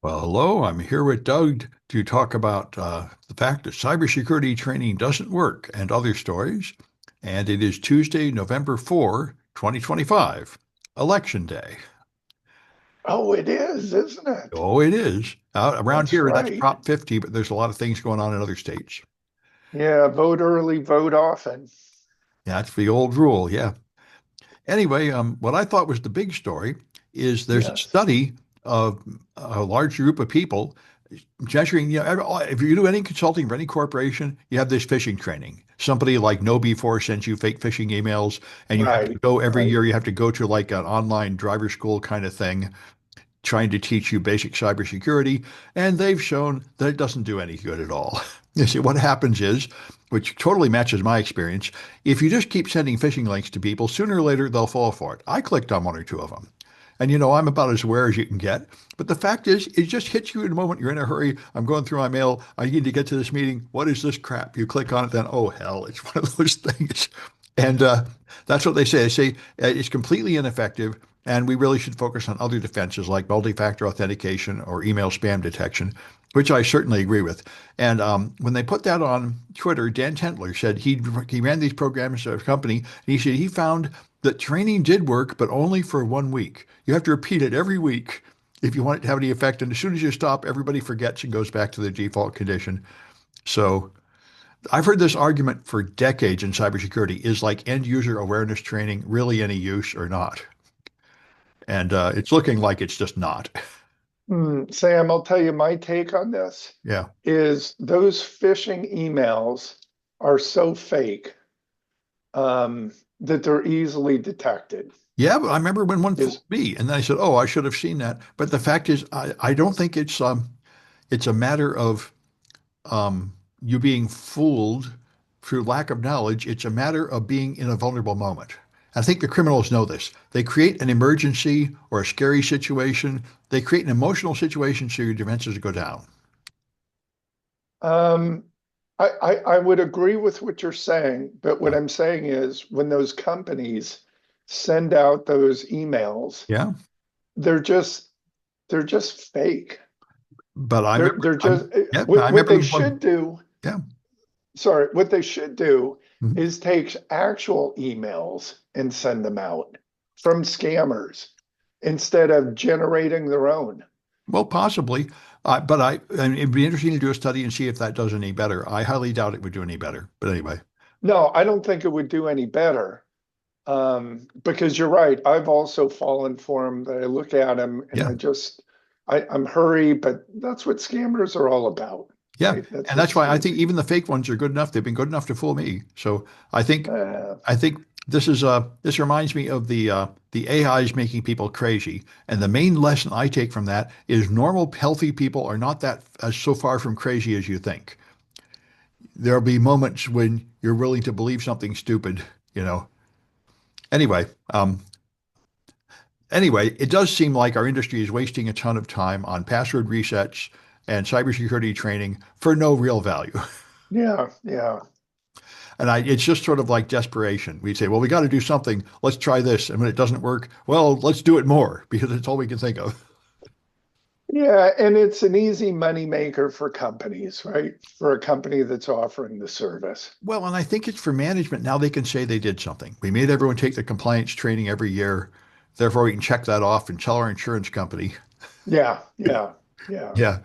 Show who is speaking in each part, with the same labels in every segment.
Speaker 1: Well, hello, I'm here with Doug to talk about the fact that cybersecurity training doesn't work and other stories. And it is Tuesday, November 4, 2025, Election Day.
Speaker 2: Oh, it is, isn't it?
Speaker 1: Oh, it is. Around
Speaker 2: That's
Speaker 1: here, that's
Speaker 2: right.
Speaker 1: Prop 50, but there's a lot of things going on in other states.
Speaker 2: Yeah, vote early, vote often.
Speaker 1: Yeah, that's the old rule. Yeah. Anyway, what I thought was the big story is there's a
Speaker 2: Yes.
Speaker 1: study of a large group of people measuring, if you do any consulting for any corporation, you have this phishing training. Somebody like KnowBe4 sends you fake phishing emails, and you have to
Speaker 2: Right,
Speaker 1: go every
Speaker 2: right.
Speaker 1: year, you have to go to like an online driver school kind of thing, trying to teach you basic cybersecurity. And they've shown that it doesn't do any good at all. You see, what happens is, which totally matches my experience, if you just keep sending phishing links to people, sooner or later they'll fall for it. I clicked on one or two of them. And I'm about as aware as you can get. But the fact is, it just hits you in a moment. You're in a hurry. I'm going through my mail. I need to get to this meeting. What is this crap? You click on it, then, oh, hell, it's one of those things. And that's what they say. They say it's completely ineffective, and we really should focus on other defenses like multi-factor authentication or email spam detection, which I certainly agree with. And when they put that on Twitter, Dan Tentler said he ran these programs at a company, and he said he found that training did work, but only for 1 week. You have to repeat it every week if you want it to have any effect. And as soon as you stop, everybody forgets and goes back to the default condition. So I've heard this argument for decades in cybersecurity. Is like end user awareness training really any use or not? And it's looking like it's just not.
Speaker 2: Sam, I'll tell you my take on this
Speaker 1: Yeah.
Speaker 2: is those phishing emails are so fake that they're easily detected.
Speaker 1: Yeah, but I remember when one fooled
Speaker 2: Is
Speaker 1: me, and then I said, "Oh, I should have seen that." But the fact is, I don't think it's a matter of you being fooled through lack of knowledge. It's a matter of being in a vulnerable moment. I think the criminals know this. They create an emergency or a scary situation. They create an emotional situation so your defenses go down.
Speaker 2: um I would agree with what you're saying, but what
Speaker 1: Yeah.
Speaker 2: I'm saying is when those companies send out those emails,
Speaker 1: Yeah.
Speaker 2: they're just they're just fake.
Speaker 1: But I
Speaker 2: They're
Speaker 1: remember,
Speaker 2: they're just
Speaker 1: yeah, I
Speaker 2: what
Speaker 1: remember
Speaker 2: they
Speaker 1: the one.
Speaker 2: should do,
Speaker 1: Yeah.
Speaker 2: sorry, what they should do
Speaker 1: Mhm.
Speaker 2: is take actual emails and send them out from scammers instead of generating their own.
Speaker 1: Well, possibly. And it'd be interesting to do a study and see if that does any better. I highly doubt it would do any better. But anyway,
Speaker 2: No, I don't think it would do any better. Because you're right. I've also fallen for them that I look at them and
Speaker 1: yeah.
Speaker 2: I'm hurry, but that's what scammers are all about,
Speaker 1: Yeah.
Speaker 2: right? That's
Speaker 1: And
Speaker 2: what
Speaker 1: that's why I
Speaker 2: scams.
Speaker 1: think even the fake ones are good enough. They've been good enough to fool me. So I think
Speaker 2: Uh,
Speaker 1: I think this reminds me of the AIs making people crazy. And the main lesson I take from that is normal, healthy people are not that so far from crazy as you think. There'll be moments when you're willing to believe something stupid, you know. Anyway, it does seem like our industry is wasting a ton of time on password resets and cybersecurity training for no real value.
Speaker 2: yeah, yeah.
Speaker 1: And it's just sort of like desperation. We say, well, we got to do something. Let's try this. And when it doesn't work, well, let's do it more because it's all we can think of.
Speaker 2: Yeah, and it's an easy money maker for companies, right? For a company that's offering the service.
Speaker 1: Well, and I think it's for management. Now they can say they did something. We made everyone take the compliance training every year. Therefore, we can check that off and tell our insurance company.
Speaker 2: Yeah, yeah, yeah.
Speaker 1: Yeah.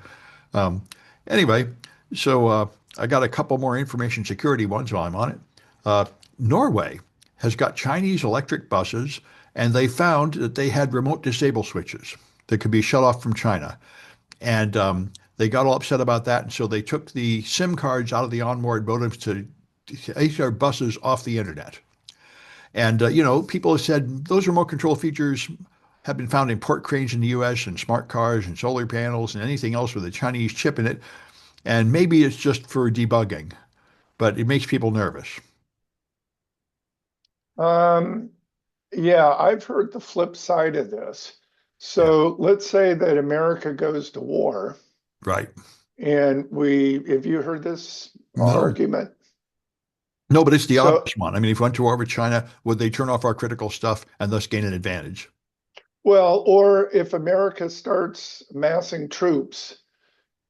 Speaker 1: Um, anyway, so I got a couple more information security ones while I'm on it. Uh, Norway has got Chinese electric buses, and they found that they had remote disable switches that could be shut off from China. And they got all upset about that, and so they took the SIM cards out of the onboard modems to take their buses off the internet. And people have said those remote control features have been found in port cranes in the U.S. and smart cars and solar panels and anything else with a Chinese chip in it. And maybe it's just for debugging, but it makes people nervous.
Speaker 2: Um, yeah, I've heard the flip side of this.
Speaker 1: Yeah,
Speaker 2: So let's say that America goes to war,
Speaker 1: right.
Speaker 2: and have you heard this
Speaker 1: No,
Speaker 2: argument?
Speaker 1: no, but it's the
Speaker 2: So,
Speaker 1: obvious one. I mean, if we went to war with China, would they turn off our critical stuff and thus gain an advantage?
Speaker 2: Well, or if America starts massing troops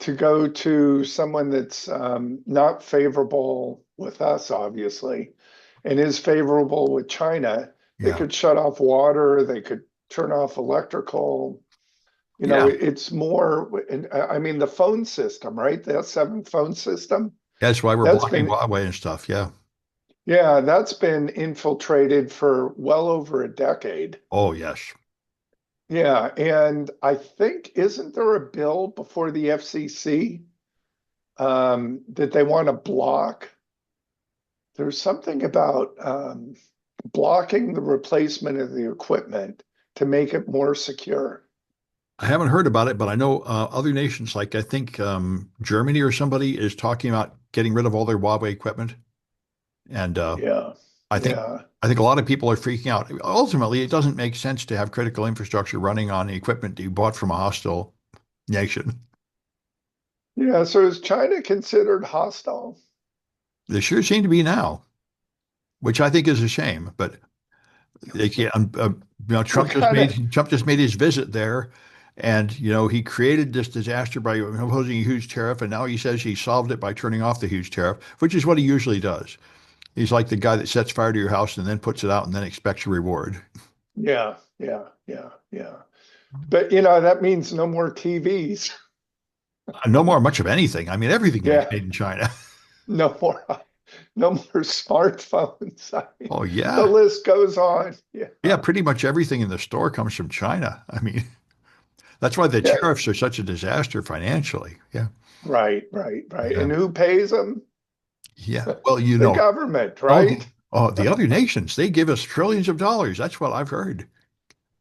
Speaker 2: to go to someone that's not favorable with us, obviously, and is favorable with China, they
Speaker 1: Yeah.
Speaker 2: could shut off water, they could turn off electrical.
Speaker 1: Yeah.
Speaker 2: It's more, I mean, the phone system, right? The S7 phone system,
Speaker 1: That's why we're
Speaker 2: that's
Speaker 1: blocking
Speaker 2: been,
Speaker 1: Huawei and stuff. Yeah.
Speaker 2: yeah, that's been infiltrated for well over a decade.
Speaker 1: Oh, yes.
Speaker 2: Yeah, and I think, isn't there a bill before the FCC that they want to block? There's something about blocking the replacement of the equipment to make it more secure.
Speaker 1: I haven't heard about it, but I know other nations, like I think Germany or somebody, is talking about getting rid of all their Huawei equipment. And
Speaker 2: Yeah,
Speaker 1: I think
Speaker 2: yeah,
Speaker 1: I think a lot of people are freaking out. Ultimately, it doesn't make sense to have critical infrastructure running on the equipment that you bought from a hostile nation.
Speaker 2: yeah. So is China considered hostile?
Speaker 1: They sure seem to be now, which I think is a shame. But they can't.
Speaker 2: What kind of,
Speaker 1: Trump just made his visit there, and he created this disaster by imposing a huge tariff, and now he says he solved it by turning off the huge tariff, which is what he usually does. He's like the guy that sets fire to your house and then puts it out and then expects a reward.
Speaker 2: yeah, yeah, yeah, yeah. But that means no more TVs.
Speaker 1: No more much of anything. I mean, everything is
Speaker 2: Yeah,
Speaker 1: made in China.
Speaker 2: no more, no more smartphones. I mean,
Speaker 1: Oh
Speaker 2: the
Speaker 1: yeah,
Speaker 2: list goes on. Yeah,
Speaker 1: yeah. Pretty much everything in the store comes from China. I mean, that's why the
Speaker 2: yeah.
Speaker 1: tariffs are such a disaster financially. Yeah,
Speaker 2: Right, right, right.
Speaker 1: yeah,
Speaker 2: And who pays them?
Speaker 1: yeah. Well,
Speaker 2: The government,
Speaker 1: oh,
Speaker 2: right?
Speaker 1: oh, the other nations, they give us trillions of dollars. That's what I've heard.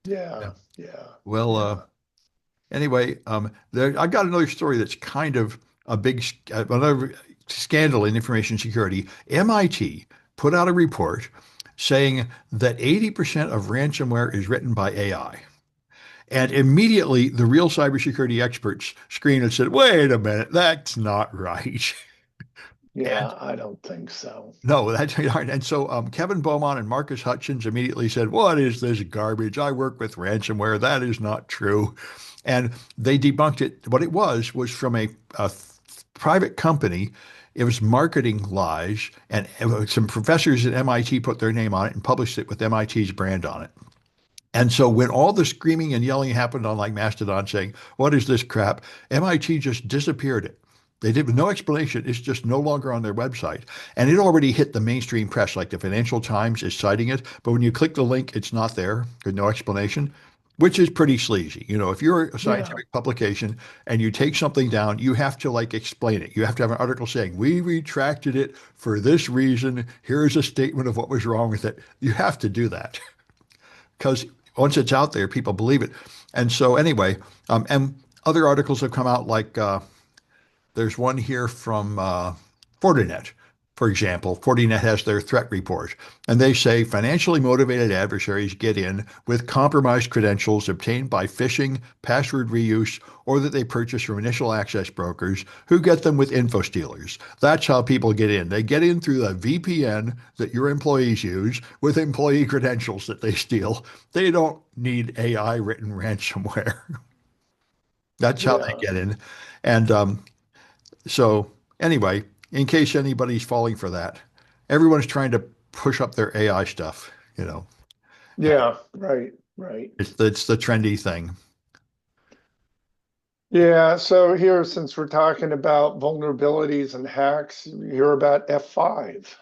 Speaker 1: Yeah.
Speaker 2: Yeah, yeah,
Speaker 1: Well,
Speaker 2: yeah,
Speaker 1: anyway, I've got another story that's kind of another scandal in information security. MIT put out a report saying that 80% of ransomware is written by AI. And immediately the real cybersecurity experts screamed and said, wait a minute, that's not right. And
Speaker 2: yeah. I don't think so.
Speaker 1: no, that's right. And so Kevin Beaumont and Marcus Hutchins immediately said, what is this garbage? I work with ransomware. That is not true. And they debunked it. What it was from a private company. It was marketing lies, and some professors at MIT put their name on it and published it with MIT's brand on it. And so when all the screaming and yelling happened on like Mastodon saying, what is this crap? MIT just disappeared it. They did with no explanation. It's just no longer on their website. And it already hit the mainstream press, like the Financial Times is citing it. But when you click the link, it's not there with no explanation, which is pretty sleazy. If you're a
Speaker 2: Yeah,
Speaker 1: scientific publication and you take something down, you have to like explain it. You have to have an article saying, we retracted it for this reason. Here's a statement of what was wrong with it. You have to do that because once it's out there, people believe it. And so anyway, and other articles have come out like there's one here from Fortinet, for example. Fortinet has their threat report, and they say financially motivated adversaries get in with compromised credentials obtained by phishing, password reuse, or that they purchase from initial access brokers who get them with info stealers. That's how people get in. They get in through the VPN that your employees use with employee credentials that they steal. They don't need AI written ransomware. That's how they
Speaker 2: yeah,
Speaker 1: get in. And so anyway, in case anybody's falling for that, everyone's trying to push up their AI stuff, and
Speaker 2: yeah. Right, right.
Speaker 1: it's the trendy thing.
Speaker 2: Yeah. So here, since we're talking about vulnerabilities and hacks, you hear about F5.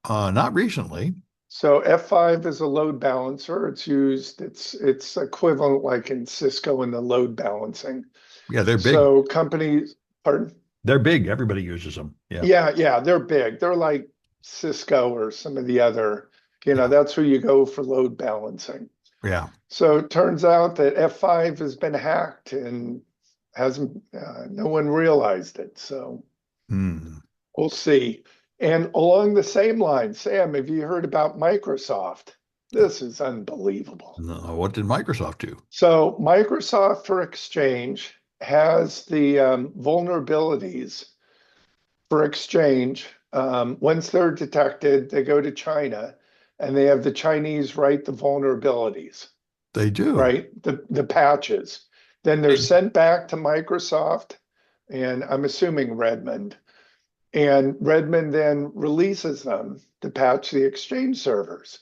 Speaker 1: Not recently.
Speaker 2: So F5 is a load balancer. It's equivalent like in Cisco in the load balancing.
Speaker 1: Yeah, they're big.
Speaker 2: So companies, pardon?
Speaker 1: They're big. Everybody uses them. Yeah,
Speaker 2: Yeah, yeah, they're big. They're like Cisco or some of the other,
Speaker 1: yeah,
Speaker 2: that's where you go for load balancing.
Speaker 1: yeah.
Speaker 2: So it turns out that F5 has been hacked and hasn't, no one realized it. So
Speaker 1: Hmm.
Speaker 2: we'll see. And along the same line, Sam, have you heard about Microsoft? This is unbelievable.
Speaker 1: No, what did Microsoft do?
Speaker 2: So Microsoft for Exchange has the vulnerabilities for Exchange. Once they're detected, they go to China and they have the Chinese write the vulnerabilities.
Speaker 1: They do.
Speaker 2: right? The patches. Then they're sent back to Microsoft, and I'm assuming Redmond. And Redmond then releases them to patch the Exchange servers.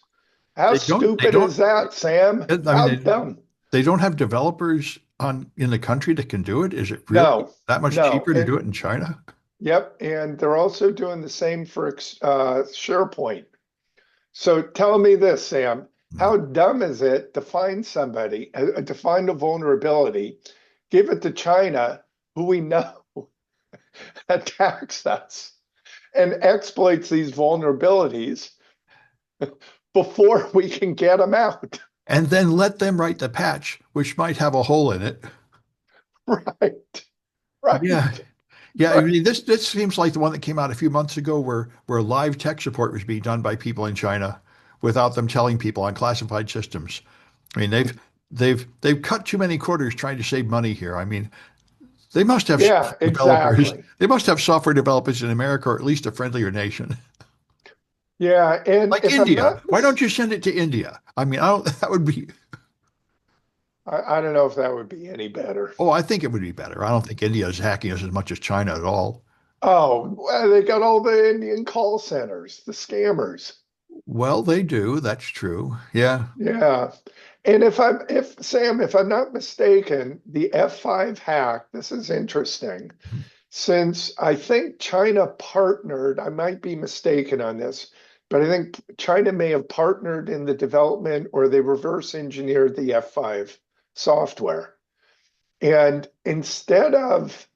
Speaker 2: How
Speaker 1: They
Speaker 2: stupid
Speaker 1: don't,
Speaker 2: is that, Sam?
Speaker 1: I mean,
Speaker 2: How dumb?
Speaker 1: they don't have developers on in the country that can do it. Is it really
Speaker 2: No,
Speaker 1: that much
Speaker 2: no.
Speaker 1: cheaper to
Speaker 2: And
Speaker 1: do it in China?
Speaker 2: yep, and they're also doing the same for SharePoint. So tell me this, Sam,
Speaker 1: Hmm.
Speaker 2: how dumb is it to find somebody, to find a vulnerability, give it to China, who we know attacks us and exploits these vulnerabilities before we can get them out?
Speaker 1: And then let them write the patch, which might have a hole in it.
Speaker 2: Right,
Speaker 1: Yeah.
Speaker 2: right,
Speaker 1: Yeah, I
Speaker 2: right.
Speaker 1: mean, this seems like the one that came out a few months ago where live tech support was being done by people in China without them telling people on classified systems. I mean, they've cut too many quarters trying to save money here. I mean, they must have
Speaker 2: Yeah,
Speaker 1: developers.
Speaker 2: exactly.
Speaker 1: They must have software developers in America or at least a friendlier nation.
Speaker 2: Yeah, and
Speaker 1: Like
Speaker 2: if I'm
Speaker 1: India.
Speaker 2: not
Speaker 1: Why don't
Speaker 2: mis
Speaker 1: you send it to India? I mean, I don't that would be
Speaker 2: I don't know if that would be any better.
Speaker 1: oh, I think it would be better. I don't think India is hacking us as much as China at all.
Speaker 2: Oh, well, they got all the Indian call centers, the scammers.
Speaker 1: Well, they do. That's true. Yeah.
Speaker 2: Yeah. And if Sam, if I'm not mistaken, the F5 hack, this is interesting. Since I think China partnered, I might be mistaken on this, but I think China may have partnered in the development or they reverse engineered the F5 software. And instead of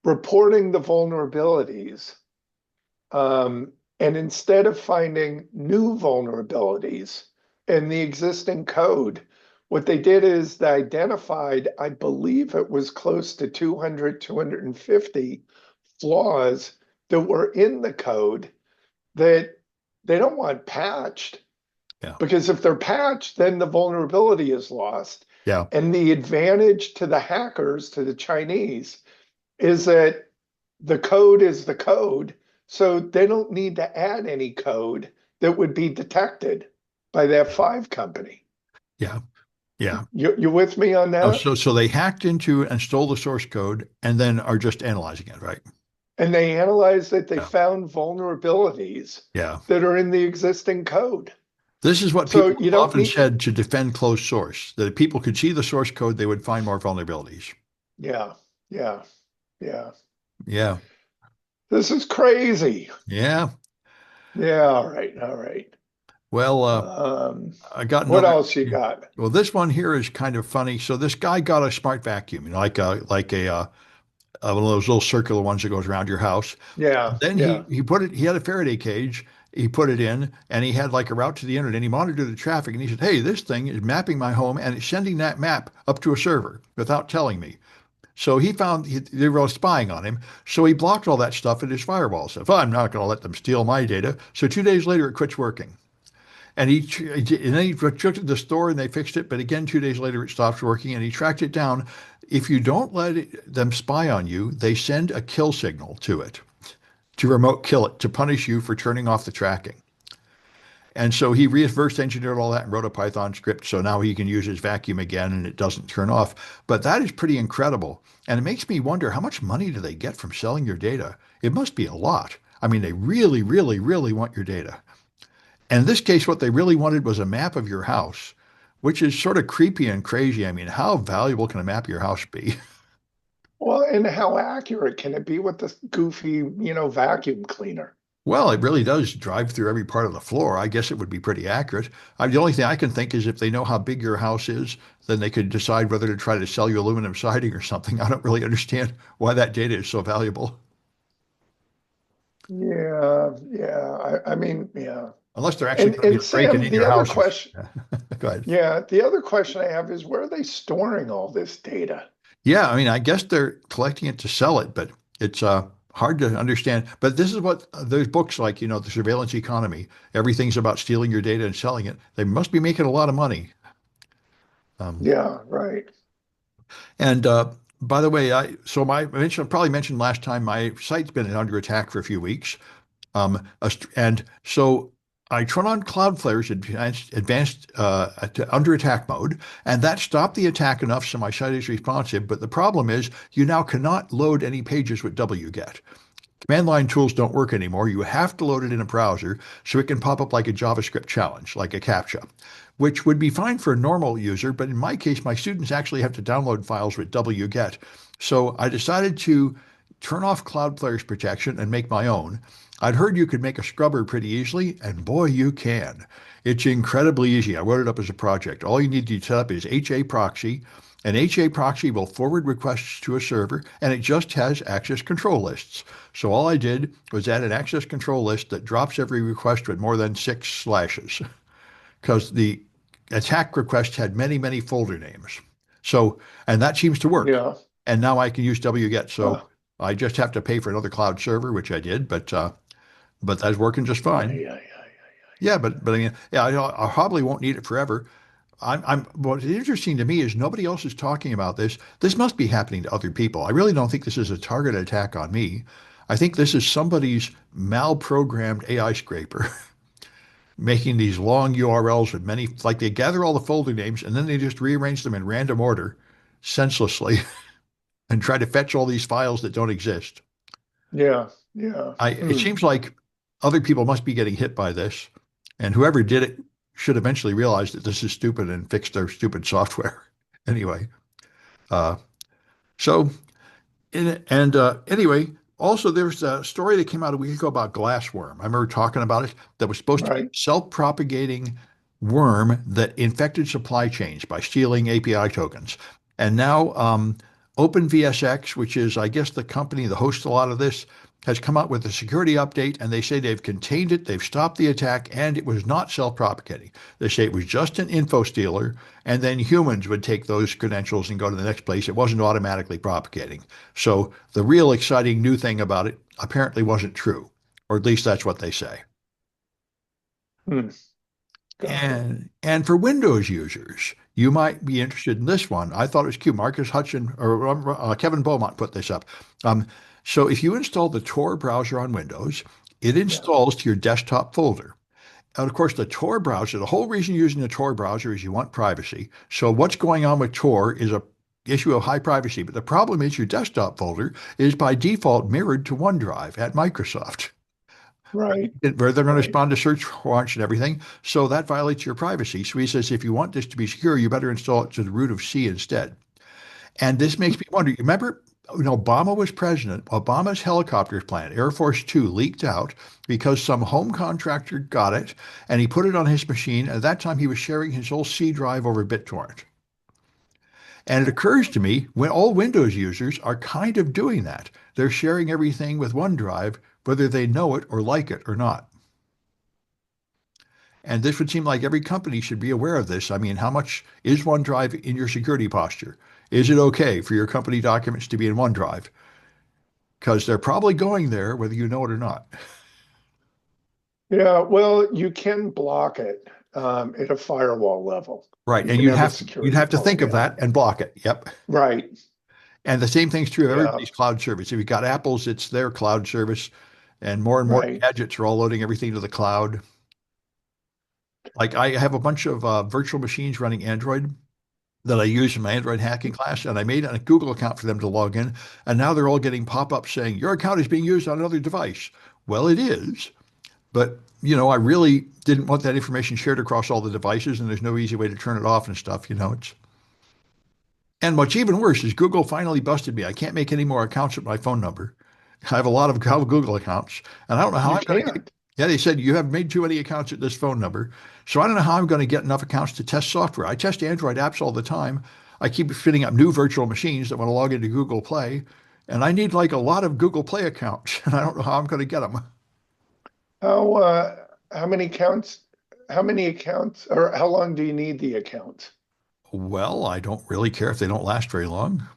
Speaker 2: reporting the vulnerabilities, and instead of finding new vulnerabilities in the existing code, what they did is they identified, I believe it was close to 200, 250 flaws that were in the code that they don't want patched.
Speaker 1: Yeah.
Speaker 2: Because if they're patched, then the vulnerability is lost.
Speaker 1: Yeah.
Speaker 2: And the advantage to the hackers, to the Chinese, is that the code is the code. So they don't need to add any code that would be detected by that five company.
Speaker 1: Yeah. Yeah.
Speaker 2: You with me on
Speaker 1: Oh,
Speaker 2: that?
Speaker 1: so they hacked into and stole the source code and then are just analyzing it, right?
Speaker 2: And they analyzed that they
Speaker 1: Yeah.
Speaker 2: found vulnerabilities
Speaker 1: Yeah.
Speaker 2: that are in the existing code.
Speaker 1: This is what
Speaker 2: So
Speaker 1: people
Speaker 2: you
Speaker 1: have
Speaker 2: don't
Speaker 1: often
Speaker 2: need,
Speaker 1: said to defend closed source, that if people could see the source code, they would find more vulnerabilities.
Speaker 2: yeah, yeah, yeah.
Speaker 1: Yeah.
Speaker 2: This is crazy.
Speaker 1: Yeah.
Speaker 2: Yeah, all right, all right.
Speaker 1: Well,
Speaker 2: Um,
Speaker 1: I got
Speaker 2: what
Speaker 1: another.
Speaker 2: else you got?
Speaker 1: Well, this one here is kind of funny. So this guy got a smart vacuum, like a one of those little circular ones that goes around your house.
Speaker 2: Yeah,
Speaker 1: Then
Speaker 2: yeah.
Speaker 1: he put it. He had a Faraday cage. He put it in, and he had like a route to the internet. And he monitored the traffic, and he said, "Hey, this thing is mapping my home, and it's sending that map up to a server without telling me." So he found they were spying on him. So he blocked all that stuff in his firewall. So I'm not going to let them steal my data. So 2 days later, it quits working. And then he took it to the store and they fixed it. But again, 2 days later, it stopped working. And he tracked it down. If you don't them spy on you, they send a kill signal to it to remote kill it to punish you for turning off the tracking. And so he reverse engineered all that and wrote a Python script. So now he can use his vacuum again and it doesn't turn off. But that is pretty incredible. And it makes me wonder how much money do they get from selling your data? It must be a lot. I mean, they really, really, really want your data. And in this case, what they really wanted was a map of your house, which is sort of creepy and crazy. I mean, how valuable can a map of your house be?
Speaker 2: Well, and how accurate can it be with this goofy, vacuum cleaner?
Speaker 1: Well, it really does drive through every part of the floor. I guess it would be pretty accurate. The only thing I can think is if they know how big your house is, then they could decide whether to try to sell you aluminum siding or something. I don't really understand why that data is so valuable,
Speaker 2: Yeah, yeah. I mean, yeah.
Speaker 1: unless they're actually
Speaker 2: And
Speaker 1: going to
Speaker 2: and
Speaker 1: be breaking
Speaker 2: Sam,
Speaker 1: in
Speaker 2: the
Speaker 1: your
Speaker 2: other
Speaker 1: house. Or,
Speaker 2: question,
Speaker 1: go ahead.
Speaker 2: yeah, the other question I have is where are they storing all this data?
Speaker 1: Yeah, I mean, I guess they're collecting it to sell it, but it's hard to understand. But this is what those books like, the surveillance economy, everything's about stealing your data and selling it. They must be making a lot of money. Um,
Speaker 2: Yeah, right.
Speaker 1: and by the way, probably mentioned last time my site's been under attack for a few weeks. And so I turn on Cloudflare's advanced under attack mode, and that stopped the attack enough so my site is responsive. But the problem is you now cannot load any pages with wget. Command line tools don't work anymore. You have to load it in a browser so it can pop up like a JavaScript challenge, like a CAPTCHA, which would be fine for a normal user. But in my case, my students actually have to download files with wget. So I decided to turn off Cloudflare's protection and make my own. I'd heard you could make a scrubber pretty easily, and boy, you can. It's incredibly easy. I wrote it up as a project. All you need to set up is HA proxy. An HA proxy will forward requests to a server, and it just has access control lists. So all I did was add an access control list that drops every request with more than 6 slashes, because the attack request had many, many folder names. So, and that seems to work.
Speaker 2: Yeah.
Speaker 1: And now I can use wget. So
Speaker 2: Huh.
Speaker 1: I just have to pay for another cloud server, which I did, but that's working just
Speaker 2: Yeah,
Speaker 1: fine.
Speaker 2: yeah, yeah,
Speaker 1: Yeah, but I mean, yeah, I probably won't need it forever. What's interesting to me is nobody else is talking about this. This must be happening to other people. I really don't think this is a targeted attack on me. I think this is somebody's malprogrammed AI scraper making these long URLs with many, like they gather all the folder names and then they just rearrange them in random order senselessly and try to fetch all these files that don't exist.
Speaker 2: yeah, yeah.
Speaker 1: It seems like other people must be getting hit by this, and whoever did it should eventually realize that this is stupid and fix their stupid software. Anyway, uh, so anyway, also there's a story that came out a week ago about glassworm. I remember talking about it. That was supposed to be
Speaker 2: Right,
Speaker 1: a self-propagating worm that infected supply chains by stealing API tokens. And now OpenVSX, which is, I guess, the company that hosts a lot of this, has come out with a security update, and they say they've contained it, they've stopped the attack, and it was not self-propagating. They say it was just an info stealer, and then humans would take those credentials and go to the next place. It wasn't automatically propagating. So the real exciting new thing about it apparently wasn't true, or at least that's what they say.
Speaker 2: hmm, got it.
Speaker 1: And for Windows users, you might be interested in this one. I thought it was cute. Marcus Hutchin or Kevin Beaumont put this up. Um, so if you install the Tor browser on Windows, it
Speaker 2: Yeah,
Speaker 1: installs to your desktop folder. And of course, the Tor browser, the whole reason you're using the Tor browser is you want privacy. So what's going on with Tor is a issue of high privacy. But the problem is your desktop folder is by default mirrored to OneDrive at Microsoft,
Speaker 2: right,
Speaker 1: where they're going to
Speaker 2: right.
Speaker 1: respond to search warrants and everything. So that violates your privacy. So he says, if you want this to be secure, you better install it to the root of C instead. And this makes me wonder, you remember when Obama was president, Obama's helicopters plan, Air Force Two, leaked out because some home contractor got it and he put it on his machine. At that time, he was sharing his whole C drive over BitTorrent. And it occurs to me when all Windows users are kind of doing that. They're sharing everything with OneDrive, whether they know it or like it or not. And this would seem like every company should be aware of this. I mean, how much is OneDrive in your security posture? Is it okay for your company documents to be in OneDrive? Because they're probably going there, whether you know it or not.
Speaker 2: Yeah, well, you can block it at a firewall level.
Speaker 1: Right.
Speaker 2: You
Speaker 1: And
Speaker 2: can have a
Speaker 1: you'd
Speaker 2: security
Speaker 1: have to
Speaker 2: policy.
Speaker 1: think of
Speaker 2: Yeah,
Speaker 1: that and block it. Yep.
Speaker 2: right.
Speaker 1: And the same thing's true of
Speaker 2: Yeah,
Speaker 1: everybody's cloud service. If you've got Apple's, it's their cloud service, and more
Speaker 2: right.
Speaker 1: gadgets are all loading everything to the cloud. Like I have a bunch of virtual machines running Android that I use in my Android hacking class, and I made a Google account for them to log in, and now they're all getting pop-ups saying your account is being used on another device. Well, it is, but I really didn't want that information shared across all the devices, and there's no easy way to turn it off and stuff. It's and what's even worse is Google finally busted me. I can't make any more accounts with my phone number. I have a lot of Google accounts, and I don't know how
Speaker 2: You
Speaker 1: I'm going to get.
Speaker 2: can't.
Speaker 1: Yeah, they said you have made too many accounts at this phone number. So I don't know how I'm going to get enough accounts to test software. I test Android apps all the time. I keep fitting up new virtual machines that want to log into Google Play, and I need like a lot of Google Play accounts, and I don't know how I'm going to get them.
Speaker 2: How many accounts? How many accounts, or how long do you need the account?
Speaker 1: Well, I don't really care if they don't last very long.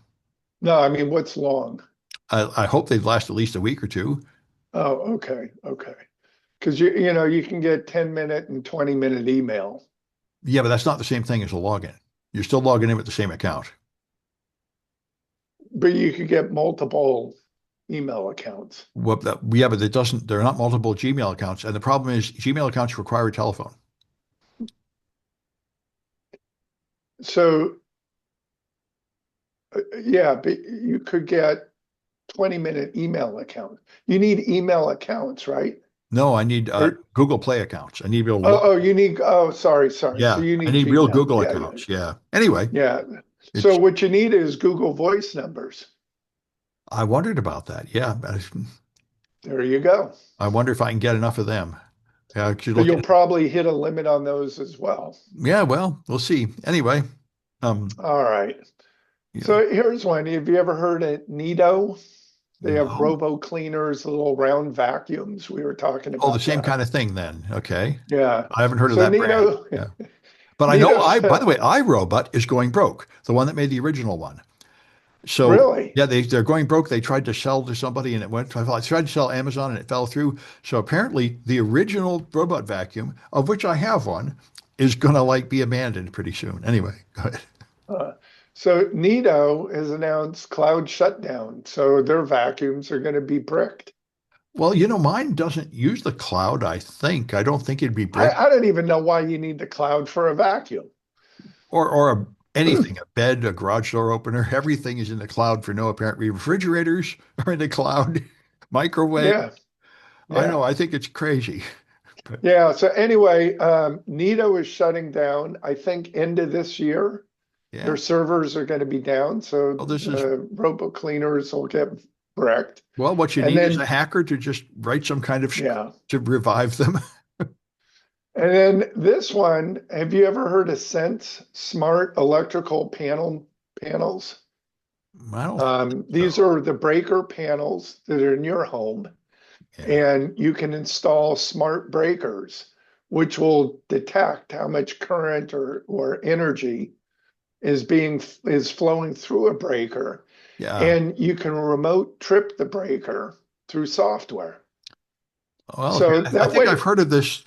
Speaker 2: No, I mean, what's long?
Speaker 1: I hope they last at least a week or two.
Speaker 2: Oh, okay, okay. Because you can get 10-minute and 20-minute email,
Speaker 1: Yeah, but that's not the same thing as a login. You're still logging in with the same account.
Speaker 2: but you could get multiple. email accounts.
Speaker 1: Well, yeah, but it doesn't, they're not multiple Gmail accounts. And the problem is Gmail accounts require a telephone.
Speaker 2: So yeah, but you could get 20-minute email account. You need email accounts, right?
Speaker 1: No, I need
Speaker 2: Or
Speaker 1: Google Play accounts. I need to be able to
Speaker 2: oh,
Speaker 1: log.
Speaker 2: oh, you need sorry. So
Speaker 1: Yeah,
Speaker 2: you
Speaker 1: I
Speaker 2: need
Speaker 1: need real
Speaker 2: Gmail.
Speaker 1: Google
Speaker 2: Yeah, yeah,
Speaker 1: accounts. Yeah. Anyway,
Speaker 2: yeah. So
Speaker 1: it's,
Speaker 2: what you need is Google Voice numbers.
Speaker 1: I wondered about that. Yeah.
Speaker 2: There you go.
Speaker 1: I wonder if I can get enough of them. Yeah, I should
Speaker 2: But
Speaker 1: look
Speaker 2: you'll
Speaker 1: at,
Speaker 2: probably hit a limit on those as well.
Speaker 1: yeah, well, we'll see. Anyway,
Speaker 2: All right.
Speaker 1: yeah.
Speaker 2: So here's one. Have you ever heard of Nido? They have
Speaker 1: No.
Speaker 2: robo cleaners, little round vacuums. We were talking
Speaker 1: Oh, the
Speaker 2: about
Speaker 1: same
Speaker 2: that.
Speaker 1: kind of thing then. Okay.
Speaker 2: Yeah.
Speaker 1: I haven't heard of
Speaker 2: So
Speaker 1: that brand.
Speaker 2: Nido,
Speaker 1: Yeah. But I know
Speaker 2: Nido
Speaker 1: by the
Speaker 2: said,
Speaker 1: way, iRobot is going broke, the one that made the original one. So
Speaker 2: really?
Speaker 1: yeah, they're going broke. They tried to sell to somebody and it went, I tried to sell Amazon and it fell through. So apparently the original robot vacuum, of which I have one, is gonna like be abandoned pretty soon. Anyway, go ahead.
Speaker 2: Uh, so Nido has announced cloud shutdown. So their vacuums are going to be bricked.
Speaker 1: Well, mine doesn't use the cloud, I think. I don't think it'd be
Speaker 2: I,
Speaker 1: brick
Speaker 2: I don't even know why you need the cloud for a vacuum.
Speaker 1: anything, a bed, a garage door opener, everything is in the cloud for no apparent reason. Refrigerators are in the cloud, microwave.
Speaker 2: Yeah,
Speaker 1: I know,
Speaker 2: yeah.
Speaker 1: I think it's crazy. But
Speaker 2: Yeah. So anyway, Nido is shutting down. I think end of this year, their
Speaker 1: yeah.
Speaker 2: servers are going to be down. So
Speaker 1: Well, this is
Speaker 2: the robo cleaners will get wrecked.
Speaker 1: well, what you
Speaker 2: And
Speaker 1: need is a
Speaker 2: then,
Speaker 1: hacker to just write some kind of script
Speaker 2: yeah.
Speaker 1: to revive them.
Speaker 2: And then this one, have you ever heard of Sense smart electrical panels?
Speaker 1: I don't think
Speaker 2: These
Speaker 1: so.
Speaker 2: are the breaker panels that are in your home,
Speaker 1: Yeah.
Speaker 2: and you can install smart breakers, which will detect how much current or energy is flowing through a breaker,
Speaker 1: Yeah.
Speaker 2: and you can remote trip the breaker through software.
Speaker 1: Well, okay.
Speaker 2: So
Speaker 1: I
Speaker 2: that
Speaker 1: think I've
Speaker 2: way,
Speaker 1: heard of this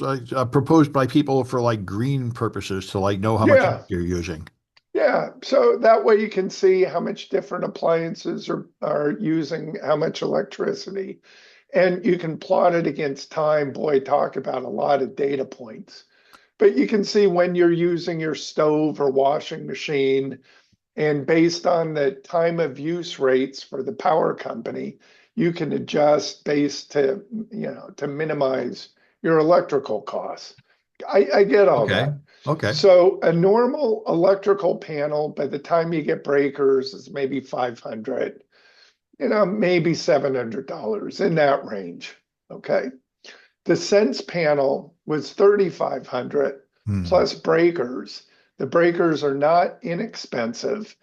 Speaker 1: proposed by people for like green purposes to like know how much
Speaker 2: yeah,
Speaker 1: energy you're using.
Speaker 2: yeah. So that way you can see how much different appliances are using how much electricity. And you can plot it against time. Boy, talk about a lot of data points. But you can see when you're using your stove or washing machine, and based on the time of use rates for the power company, you can adjust based to minimize your electrical costs. I get all
Speaker 1: Okay.
Speaker 2: that.
Speaker 1: Okay.
Speaker 2: So a normal electrical panel, by the time you get breakers, is maybe 500, maybe $700 in that range. Okay. The Sense panel was 3,500
Speaker 1: Hmm.
Speaker 2: plus breakers. The breakers are not inexpensive.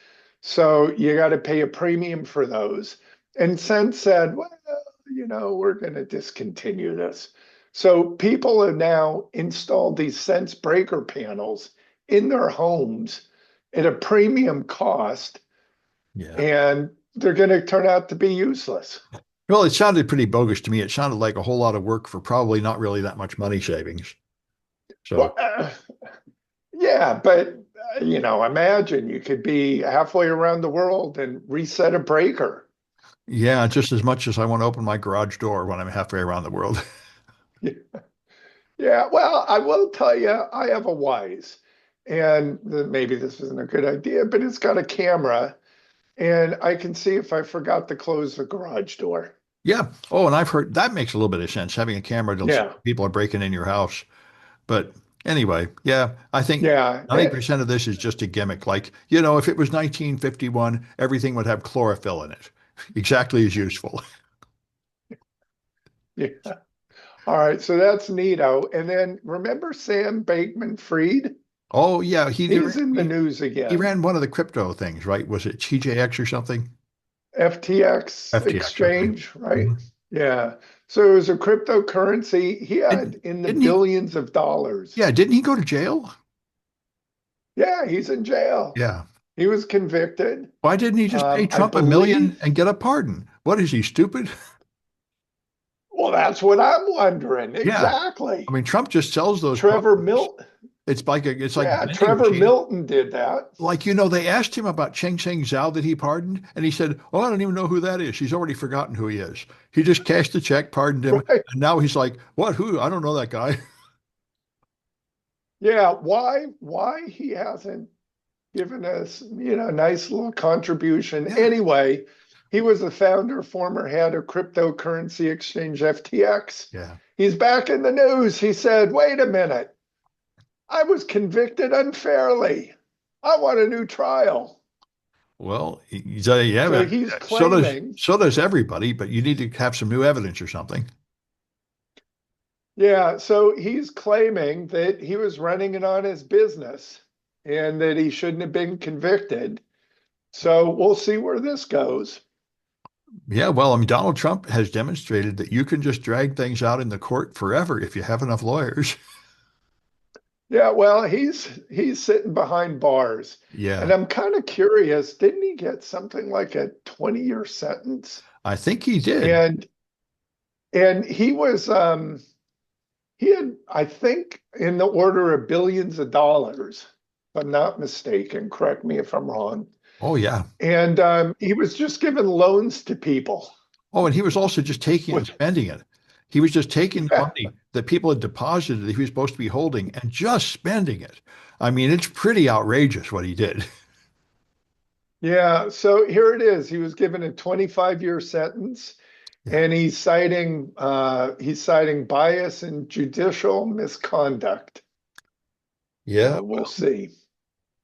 Speaker 2: So you got to pay a premium for those. And Sense said, well, we're going to discontinue this. So people have now installed these Sense breaker panels in their homes at a premium cost,
Speaker 1: Yeah.
Speaker 2: and they're going to turn out to be useless.
Speaker 1: Well, it sounded pretty bogus to me. It sounded like a whole lot of work for probably not really that much money savings.
Speaker 2: Well,
Speaker 1: So,
Speaker 2: yeah, but imagine you could be halfway around the world and reset a breaker.
Speaker 1: yeah, just as much as I want to open my garage door when I'm halfway around the world.
Speaker 2: Yeah, well, I will tell you, I have a Wise, and maybe this isn't a good idea, but it's got a camera, and I can see if I forgot to close the garage door.
Speaker 1: Yeah. Oh, and I've heard that makes a little bit of sense, having a camera to see
Speaker 2: Yeah,
Speaker 1: if people are breaking in your house. But anyway, yeah, I think
Speaker 2: yeah,
Speaker 1: 90% of this is just a gimmick. Like, if it was 1951, everything would have chlorophyll in it. Exactly as useful.
Speaker 2: yeah. All right, so that's neato. And then remember Sam Bankman-Fried?
Speaker 1: Oh, yeah,
Speaker 2: He's in the news
Speaker 1: he
Speaker 2: again.
Speaker 1: ran one of the crypto things, right? Was it TJX or something?
Speaker 2: FTX
Speaker 1: FTX, okay.
Speaker 2: exchange, right?
Speaker 1: Mhm.
Speaker 2: Yeah. So it was a cryptocurrency. He had
Speaker 1: Didn't,
Speaker 2: in the
Speaker 1: didn't he?
Speaker 2: billions of dollars.
Speaker 1: Yeah, didn't he go to jail?
Speaker 2: Yeah, he's in jail.
Speaker 1: Yeah.
Speaker 2: He was convicted.
Speaker 1: Why didn't he just pay
Speaker 2: I
Speaker 1: Trump 1 million
Speaker 2: believe.
Speaker 1: and get a pardon? What is he, stupid?
Speaker 2: Well, that's what I'm wondering.
Speaker 1: Yeah. I
Speaker 2: Exactly.
Speaker 1: mean, Trump just sells those
Speaker 2: Trevor
Speaker 1: properties.
Speaker 2: Milt.
Speaker 1: it's like
Speaker 2: Yeah,
Speaker 1: vending
Speaker 2: Trevor
Speaker 1: machine.
Speaker 2: Milton did that.
Speaker 1: Like, they asked him about Cheng Sheng Zhao that he pardoned, and he said, "Oh, I don't even know who that is. He's already forgotten who he is. He just cashed the check, pardoned him,
Speaker 2: Right.
Speaker 1: and now he's like, what? Who? I don't know that guy."
Speaker 2: Yeah, why he hasn't given us, a nice little contribution.
Speaker 1: Yeah,
Speaker 2: Anyway, he was the founder, former head of cryptocurrency exchange FTX.
Speaker 1: yeah.
Speaker 2: He's back in the news. He said, "Wait a minute. I was convicted unfairly. I want a new trial."
Speaker 1: Well, yeah,
Speaker 2: So
Speaker 1: but
Speaker 2: he's
Speaker 1: so does
Speaker 2: claiming,
Speaker 1: everybody. But you need to have some new evidence or something.
Speaker 2: yeah, so he's claiming that he was running it on his business and that he shouldn't have been convicted. So we'll see where this goes.
Speaker 1: Yeah, well, I mean, Donald Trump has demonstrated that you can just drag things out in the court forever if you have enough lawyers.
Speaker 2: Yeah, well, he's sitting behind bars.
Speaker 1: Yeah,
Speaker 2: And I'm kind of curious, didn't he get something like a 20-year sentence?
Speaker 1: I think he did.
Speaker 2: And and he had, I think, in the order of billions of dollars, if I'm not mistaken, correct me if I'm wrong.
Speaker 1: Oh, yeah.
Speaker 2: And he was just giving loans to people
Speaker 1: Oh, and he was also just taking it and
Speaker 2: with,
Speaker 1: spending it. He was just taking the
Speaker 2: yeah,
Speaker 1: money that people had deposited that he was supposed to be holding and just spending it. I mean, it's pretty outrageous what he did.
Speaker 2: yeah. So here it is. He was given a 25-year sentence,
Speaker 1: Yeah.
Speaker 2: and he's citing bias and judicial misconduct.
Speaker 1: Yeah.
Speaker 2: So we'll see.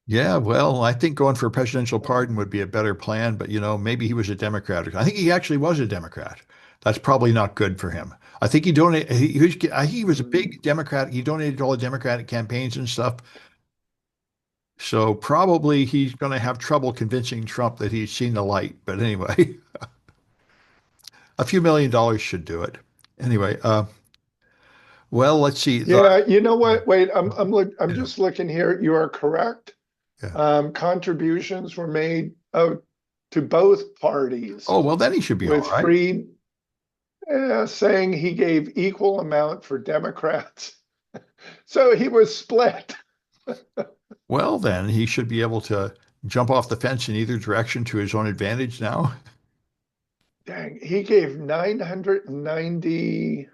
Speaker 1: Yeah, well, I think going for a presidential pardon would be a better plan, but maybe he was a Democrat. I think he actually was a Democrat. That's probably not good for him. I think he donated. He was a big Democrat. He donated to all the Democratic campaigns and stuff. So probably he's going to have trouble convincing Trump that he's seen the light. But anyway, a few $1 million should do it. Anyway, well, let's see.
Speaker 2: Yeah, you know
Speaker 1: Yeah,
Speaker 2: what? Wait, I'm
Speaker 1: yeah.
Speaker 2: just looking here. You are correct.
Speaker 1: Yeah.
Speaker 2: Contributions were made to both parties
Speaker 1: Oh, well, then he should be all
Speaker 2: with
Speaker 1: right.
Speaker 2: Freed saying he gave equal amount for Democrats. So he was split.
Speaker 1: Well, then he should be able to jump off the fence in either direction to his own advantage now.
Speaker 2: Dang, he gave 990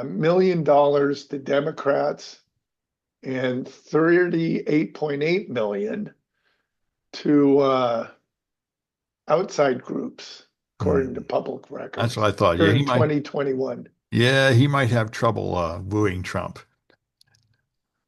Speaker 2: million dollars to Democrats and 38.8 million to outside groups, according to
Speaker 1: Hmm.
Speaker 2: public
Speaker 1: That's
Speaker 2: records
Speaker 1: what I thought. Yeah, he
Speaker 2: during
Speaker 1: might.
Speaker 2: 2021.
Speaker 1: Yeah, he might have trouble wooing Trump.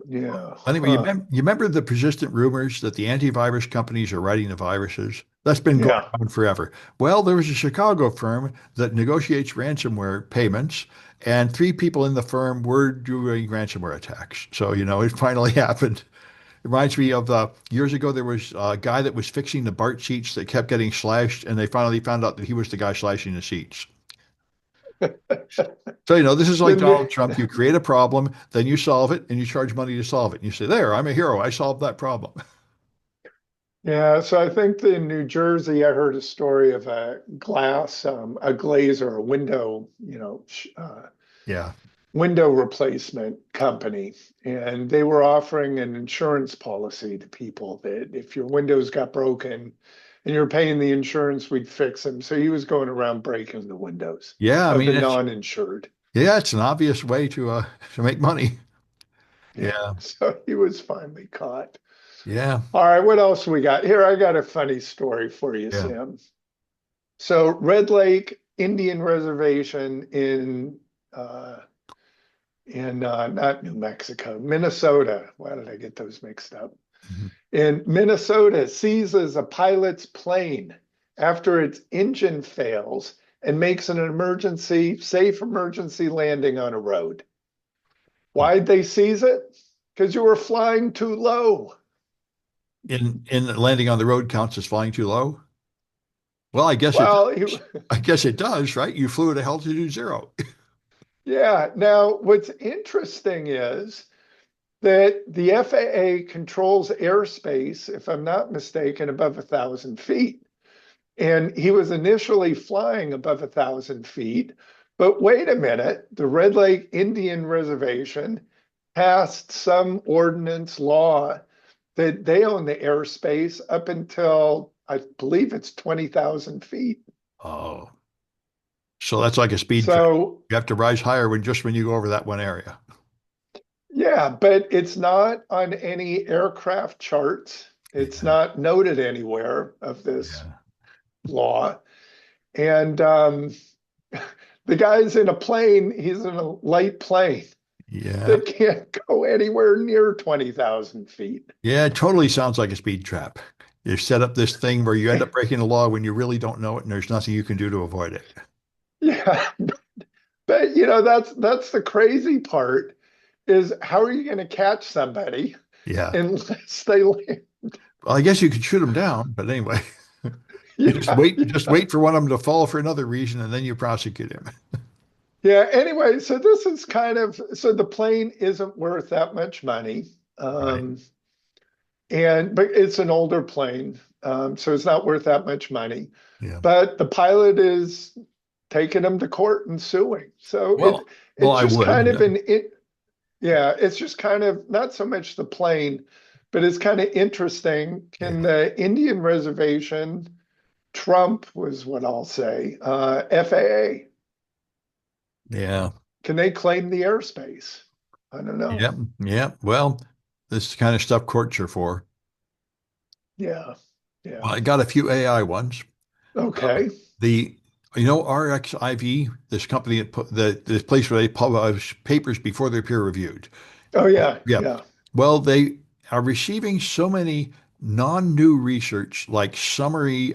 Speaker 2: Yeah.
Speaker 1: Anyway,
Speaker 2: Huh.
Speaker 1: you remember the persistent rumors that the antivirus companies are writing the viruses? That's been going
Speaker 2: Yeah.
Speaker 1: on forever. Well, there was a Chicago firm that negotiates ransomware payments, and three people in the firm were doing ransomware attacks. So, it finally happened. It reminds me of years ago, there was a guy that was fixing the BART seats that kept getting slashed, and they finally found out that he was the guy slashing the seats. So, this is like
Speaker 2: The
Speaker 1: Donald Trump. You create a problem, then you solve it, and you charge money to solve it. And you say, there, I'm a hero. I solved that problem.
Speaker 2: Yeah, so I think in New Jersey, I heard a story of a glazer, a window,
Speaker 1: Yeah.
Speaker 2: window replacement company, and they were offering an insurance policy to people that if your windows got broken and you're paying the insurance, we'd fix them. So he was going around breaking the windows
Speaker 1: Yeah. I
Speaker 2: of the
Speaker 1: mean,
Speaker 2: non-insured.
Speaker 1: it's an obvious way to make money.
Speaker 2: Yeah,
Speaker 1: Yeah.
Speaker 2: so he was finally caught.
Speaker 1: Yeah.
Speaker 2: All right, what else we got? Here, I got a funny story for you,
Speaker 1: Yeah.
Speaker 2: Sam. So Red Lake Indian Reservation uh, in not New Mexico, Minnesota. Why did I get those mixed up?
Speaker 1: Mhm.
Speaker 2: In Minnesota, seizes a pilot's plane after its engine fails and makes an safe emergency landing on a road. Why'd they seize it? Because you were flying too low.
Speaker 1: In landing on the road counts as flying too low. Well, I guess it
Speaker 2: Well,
Speaker 1: does. I guess it does, right? You flew at a altitude zero.
Speaker 2: yeah. Now, what's interesting is that the FAA controls airspace, if I'm not mistaken, above 1,000 feet. And he was initially flying above 1,000 feet. But wait a minute, the Red Lake Indian Reservation passed some ordinance law that they own the airspace up until I believe it's 20,000 feet.
Speaker 1: Oh, so that's like a speed trap.
Speaker 2: So
Speaker 1: You have to rise higher when you go over that one area.
Speaker 2: yeah, but it's not on any aircraft charts. It's
Speaker 1: Yeah,
Speaker 2: not noted anywhere of this
Speaker 1: yeah,
Speaker 2: law. And the guy's in a plane, he's in a light plane
Speaker 1: yeah,
Speaker 2: that can't go anywhere near 20,000 feet.
Speaker 1: yeah. It totally sounds like a speed trap. You set up this thing where you end up breaking the law when you really don't know it, and there's nothing you can do to avoid it.
Speaker 2: Yeah, but that's the crazy part is how are you going to catch somebody
Speaker 1: Yeah.
Speaker 2: unless they land?
Speaker 1: Well, I guess you could shoot them down, but anyway, you
Speaker 2: Yeah,
Speaker 1: just
Speaker 2: yeah.
Speaker 1: wait for one of them to fall for another reason, and then you prosecute him.
Speaker 2: Yeah, anyway, so this is kind of so the plane isn't worth that much money.
Speaker 1: Right.
Speaker 2: Um, and but it's an older plane, so it's not worth that much money.
Speaker 1: Yeah.
Speaker 2: But the pilot is taking him to court and suing. So
Speaker 1: Well, well,
Speaker 2: it's
Speaker 1: I
Speaker 2: just
Speaker 1: would.
Speaker 2: kind of yeah, it's just kind of not so much the plane, but it's kind of interesting. Can
Speaker 1: Yeah.
Speaker 2: the Indian reservation trump was what I'll say, FAA?
Speaker 1: Yeah.
Speaker 2: Can they claim the airspace? I don't know.
Speaker 1: Yeah. Yeah. Well, this kind of stuff courts are for.
Speaker 2: Yeah,
Speaker 1: Well,
Speaker 2: yeah.
Speaker 1: I got a few AI ones. Uh,
Speaker 2: Okay.
Speaker 1: the RXIV, this company that put this place where they publish papers before they're peer reviewed.
Speaker 2: Oh yeah,
Speaker 1: Yeah.
Speaker 2: yeah,
Speaker 1: Well, they are receiving so many non-new research, like summary,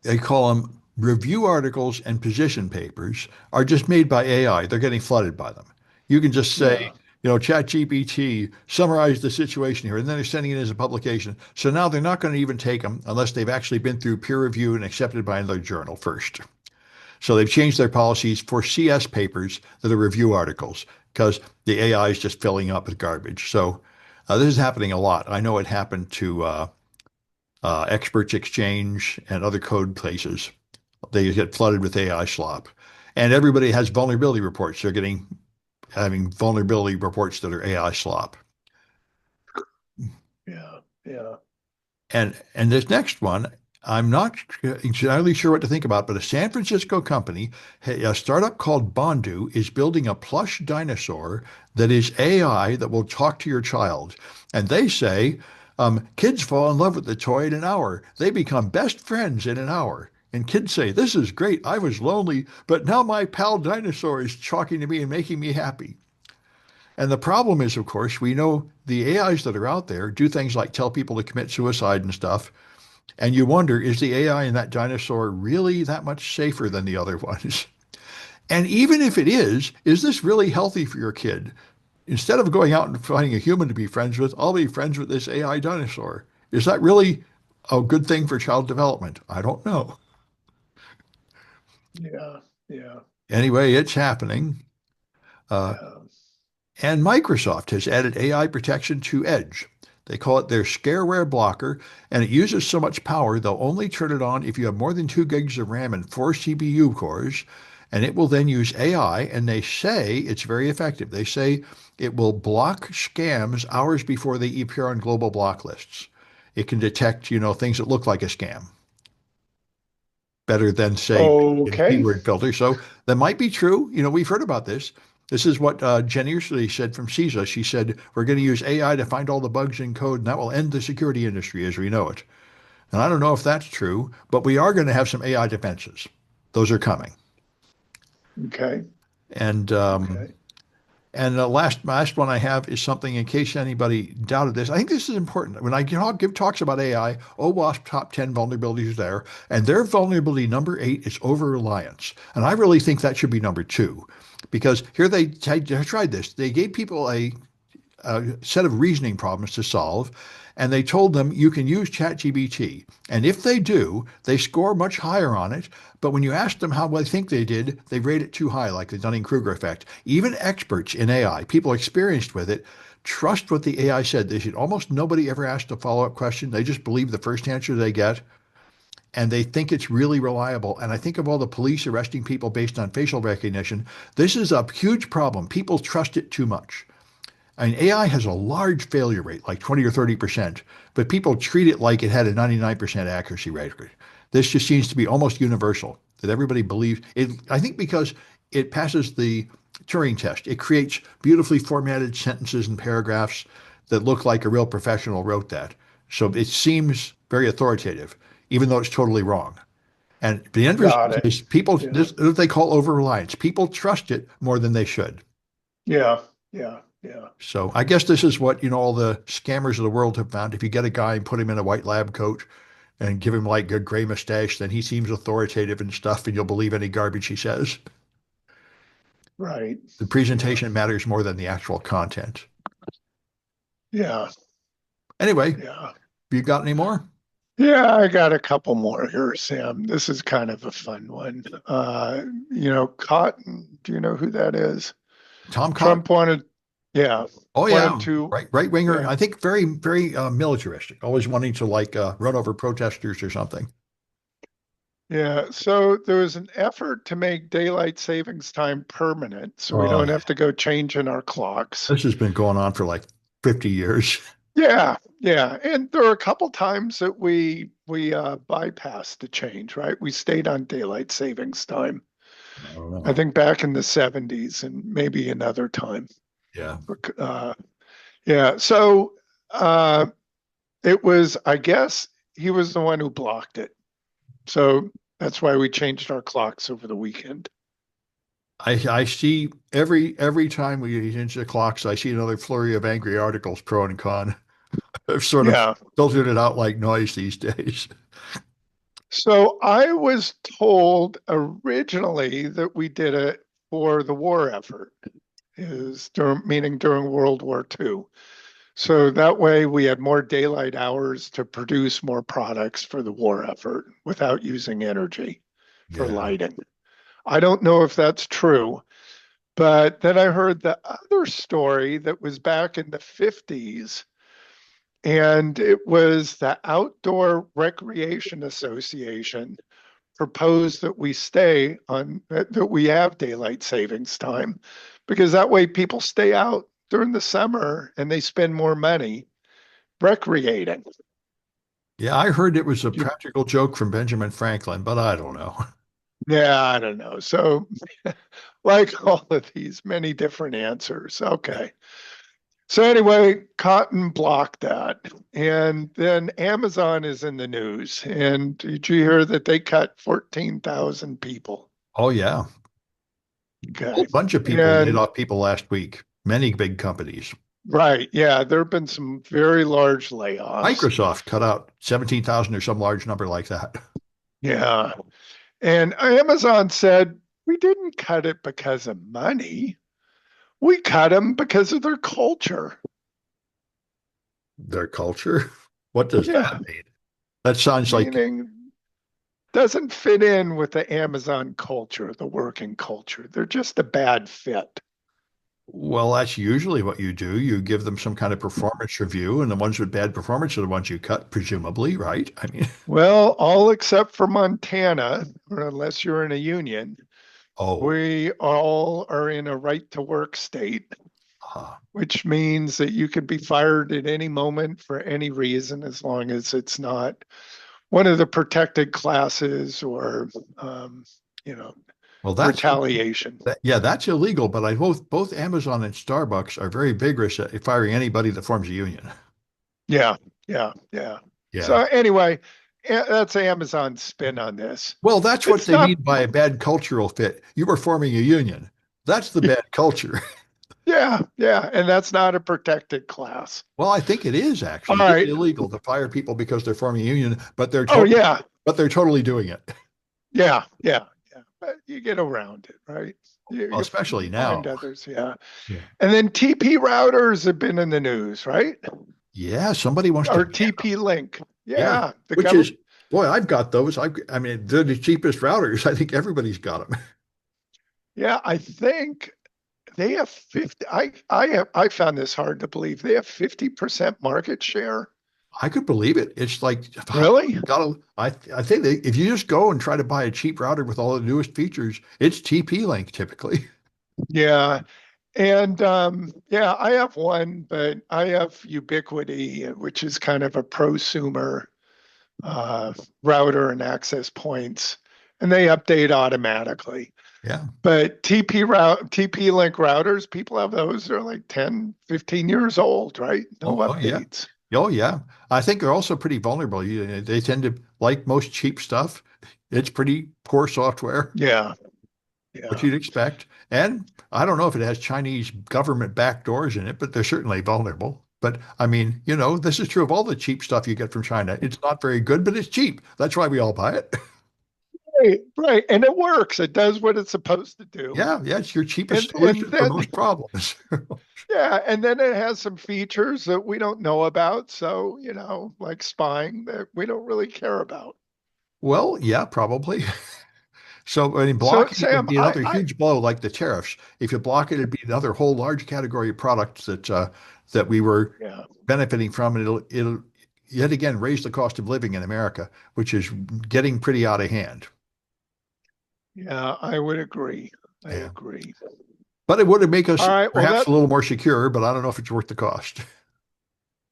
Speaker 1: they call them review articles and position papers, are just made by AI. They're getting flooded by them. You can just say,
Speaker 2: yeah,
Speaker 1: ChatGPT, summarize the situation here, and then they're sending it as a publication. So now they're not going to even take them unless they've actually been through peer review and accepted by another journal first. So they've changed their policies for CS papers that are review articles because the AI is just filling up with garbage. So this is happening a lot. I know it happened to Experts Exchange and other code places. They get flooded with AI slop. And everybody has vulnerability reports. They're having vulnerability reports that are AI slop.
Speaker 2: yeah, yeah.
Speaker 1: And this next one, I'm not entirely sure what to think about, but a San Francisco company, a startup called Bondu, is building a plush dinosaur that is AI that will talk to your child. And they say kids fall in love with the toy in an hour. They become best friends in an hour. And kids say, "This is great. I was lonely, but now my pal dinosaur is talking to me and making me happy." And the problem is, of course, we know the AIs that are out there do things like tell people to commit suicide and stuff. And you wonder, is the AI in that dinosaur really that much safer than the other ones? And even if it is this really healthy for your kid? Instead of going out and finding a human to be friends with, I'll be friends with this AI dinosaur. Is that really a good thing for child development? I don't know.
Speaker 2: Yeah, yeah,
Speaker 1: Anyway, it's happening. Uh,
Speaker 2: yeah.
Speaker 1: And Microsoft has added AI protection to Edge. They call it their scareware blocker, and it uses so much power they'll only turn it on if you have more than 2 gigs of RAM and 4 CPU cores, and it will then use AI, and they say it's very effective. They say it will block scams hours before they appear on global block lists. It can detect, things that look like a scam better than, say, a
Speaker 2: Okay,
Speaker 1: keyword filter. So that might be true. We've heard about this. This is what Jen Easterly said from CISA. She said, we're going to use AI to find all the bugs in code, and that will end the security industry as we know it. And I don't know if that's true, but we are going to have some AI defenses. Those are coming.
Speaker 2: okay,
Speaker 1: And
Speaker 2: okay.
Speaker 1: the last one I have is something in case anybody doubted this. I think this is important. When I give talks about AI, OWASP top 10 vulnerabilities there, and their vulnerability number 8 is over-reliance. And I really think that should be number 2 because here they tried this. They gave people a set of reasoning problems to solve, and they told them you can use ChatGPT. And if they do, they score much higher on it. But when you ask them how they think they did, they rate it too high, like the Dunning-Kruger effect. Even experts in AI, people experienced with it, trust what the AI said. They said almost nobody ever asked a follow-up question. They just believe the first answer they get, and they think it's really reliable. And I think of all the police arresting people based on facial recognition. This is a huge problem. People trust it too much. I mean, AI has a large failure rate, like 20 or 30%, but people treat it like it had a 99% accuracy rate. This just seems to be almost universal that everybody believes it. I think because it passes the Turing test. It creates beautifully formatted sentences and paragraphs that look like a real professional wrote that. So it seems very authoritative, even though it's totally wrong. And the end
Speaker 2: Got
Speaker 1: result
Speaker 2: it.
Speaker 1: is people,
Speaker 2: Yeah.
Speaker 1: this is what they call over reliance. People trust it more than they should.
Speaker 2: Yeah. Yeah. Yeah.
Speaker 1: So I guess this is what, all the scammers of the world have found. If you get a guy and put him in a white lab coat and give him like a gray mustache, then he seems authoritative and stuff, and you'll believe any garbage he says.
Speaker 2: Right.
Speaker 1: The
Speaker 2: Yeah.
Speaker 1: presentation matters more than the actual content.
Speaker 2: Yeah.
Speaker 1: Anyway, have
Speaker 2: Yeah.
Speaker 1: you got any more?
Speaker 2: Yeah, I got a couple more here, Sam. This is kind of a fun one. Cotton, do you know who that is?
Speaker 1: Tom Cotton?
Speaker 2: Trump wanted, yeah,
Speaker 1: Oh
Speaker 2: wanted
Speaker 1: yeah,
Speaker 2: to,
Speaker 1: right winger.
Speaker 2: yeah,
Speaker 1: I think very very militaristic, always wanting to like run over protesters or something.
Speaker 2: yeah. So there was an effort to make daylight savings time permanent, so we
Speaker 1: Oh
Speaker 2: don't
Speaker 1: yeah,
Speaker 2: have to go changing our clocks.
Speaker 1: this has been going on for like 50 years.
Speaker 2: Yeah, yeah. And there are a couple times that we bypassed the change, right? We stayed on daylight savings time.
Speaker 1: I don't
Speaker 2: I
Speaker 1: know.
Speaker 2: think back in the 70s and maybe another time.
Speaker 1: Yeah,
Speaker 2: Uh, yeah. So uh, it was, I guess, he was the one who blocked it. So that's why we changed our clocks over the weekend.
Speaker 1: I see every time we change the clocks, I see another flurry of angry articles, pro and con. I've sort of
Speaker 2: Yeah.
Speaker 1: filtered it out like noise these days.
Speaker 2: So I was told originally that we did it for the war effort, meaning during World War II. So that way we had more daylight hours to produce more products for the war effort without using energy for
Speaker 1: Yeah.
Speaker 2: lighting. I don't know if that's true, but then I heard the other story that was back in the 50s, and it was the Outdoor Recreation Association proposed that we stay on that we have daylight savings time because that way people stay out during the summer and they spend more money recreating.
Speaker 1: Yeah, I heard it was a
Speaker 2: You,
Speaker 1: practical joke from Benjamin Franklin, but I don't know.
Speaker 2: yeah, I don't know. So, like all of these, many different answers.
Speaker 1: Yeah.
Speaker 2: Okay. So, anyway, Cotton blocked that. And then Amazon is in the news. And did you hear that they cut 14,000 people?
Speaker 1: Oh yeah. A whole
Speaker 2: Okay.
Speaker 1: bunch of people laid
Speaker 2: And
Speaker 1: off people last week. Many big companies.
Speaker 2: right. Yeah. There have been some very large layoffs.
Speaker 1: Microsoft cut out 17,000 or some large number like that.
Speaker 2: Yeah. And Amazon said, we didn't cut it because of money. We cut them because of their culture.
Speaker 1: Their culture. What does
Speaker 2: Yeah.
Speaker 1: that mean? That sounds like,
Speaker 2: Meaning doesn't fit in with the Amazon culture, the working culture. They're just a bad fit.
Speaker 1: well, that's usually what you do. You give them some kind of performance review, and the ones with bad performance are the ones you cut, presumably, right? I mean,
Speaker 2: Well, all except for Montana, or unless you're in a union,
Speaker 1: oh,
Speaker 2: we all are in a right to work state,
Speaker 1: uh,
Speaker 2: which means that you could be fired at any moment for any reason as long as it's not one of the protected classes or, um, you know,
Speaker 1: well, that's
Speaker 2: retaliation.
Speaker 1: yeah, that's illegal. But I both Amazon and Starbucks are very vigorous at firing anybody that forms a union.
Speaker 2: Yeah, yeah, yeah. So
Speaker 1: Yeah.
Speaker 2: anyway, that's Amazon's spin on this.
Speaker 1: Well, that's what
Speaker 2: It's
Speaker 1: they
Speaker 2: not,
Speaker 1: mean by a bad cultural fit. You were forming a union. That's the bad culture.
Speaker 2: yeah, yeah, and that's not a protected class.
Speaker 1: Well, I think it is
Speaker 2: All
Speaker 1: actually. It is
Speaker 2: right.
Speaker 1: illegal to fire people because they're forming a union,
Speaker 2: Oh yeah,
Speaker 1: but they're totally doing it.
Speaker 2: yeah, yeah, yeah. But you get around it, right?
Speaker 1: Well,
Speaker 2: You
Speaker 1: especially
Speaker 2: find
Speaker 1: now.
Speaker 2: others, yeah.
Speaker 1: Yeah.
Speaker 2: And then TP routers have been in the news, right?
Speaker 1: Yeah, somebody wants to
Speaker 2: Or
Speaker 1: ban them.
Speaker 2: TP link.
Speaker 1: Yeah,
Speaker 2: Yeah, the
Speaker 1: which is,
Speaker 2: government.
Speaker 1: boy, I've got those. I mean, they're the cheapest routers. I think everybody's got them.
Speaker 2: Yeah, I think they have 50. I found this hard to believe. They have 50% market share.
Speaker 1: I could believe it. It's like,
Speaker 2: Really?
Speaker 1: I think that if you just go and try to buy a cheap router with all the newest features, it's TP-Link typically.
Speaker 2: Yeah. And yeah, I have one, but I have Ubiquity, which is kind of a prosumer uh, router and access points, and they update automatically.
Speaker 1: Yeah.
Speaker 2: But TP link routers, people have those. They're like 10, 15 years old, right? No
Speaker 1: Oh, yeah.
Speaker 2: updates.
Speaker 1: Oh, yeah. I think they're also pretty vulnerable. They tend to, like most cheap stuff, it's pretty poor software,
Speaker 2: Yeah,
Speaker 1: what
Speaker 2: yeah.
Speaker 1: you'd expect. And I don't know if it has Chinese government backdoors in it, but they're certainly vulnerable. But I mean, this is true of all the cheap stuff you get from China. It's not very good, but it's cheap. That's why we all buy it.
Speaker 2: Right, right. And it works. It does what it's supposed to do.
Speaker 1: Yeah, yeah, it's your cheapest
Speaker 2: And
Speaker 1: solution for
Speaker 2: then
Speaker 1: most problems.
Speaker 2: yeah, and then it has some features that we don't know about. So, like spying that we don't really care about.
Speaker 1: Well, yeah, probably. So, I mean,
Speaker 2: So,
Speaker 1: blocking it would
Speaker 2: Sam,
Speaker 1: be another huge blow, like the tariffs. If you block it, it'd be another whole large category of products that we were
Speaker 2: yeah,
Speaker 1: benefiting from, and it'll yet again raise the cost of living in America, which is getting pretty out of hand.
Speaker 2: yeah, I would agree. I
Speaker 1: Yeah,
Speaker 2: agree.
Speaker 1: but it would make
Speaker 2: All
Speaker 1: us
Speaker 2: right. Well,
Speaker 1: perhaps a little more secure, but I don't know if it's worth the cost.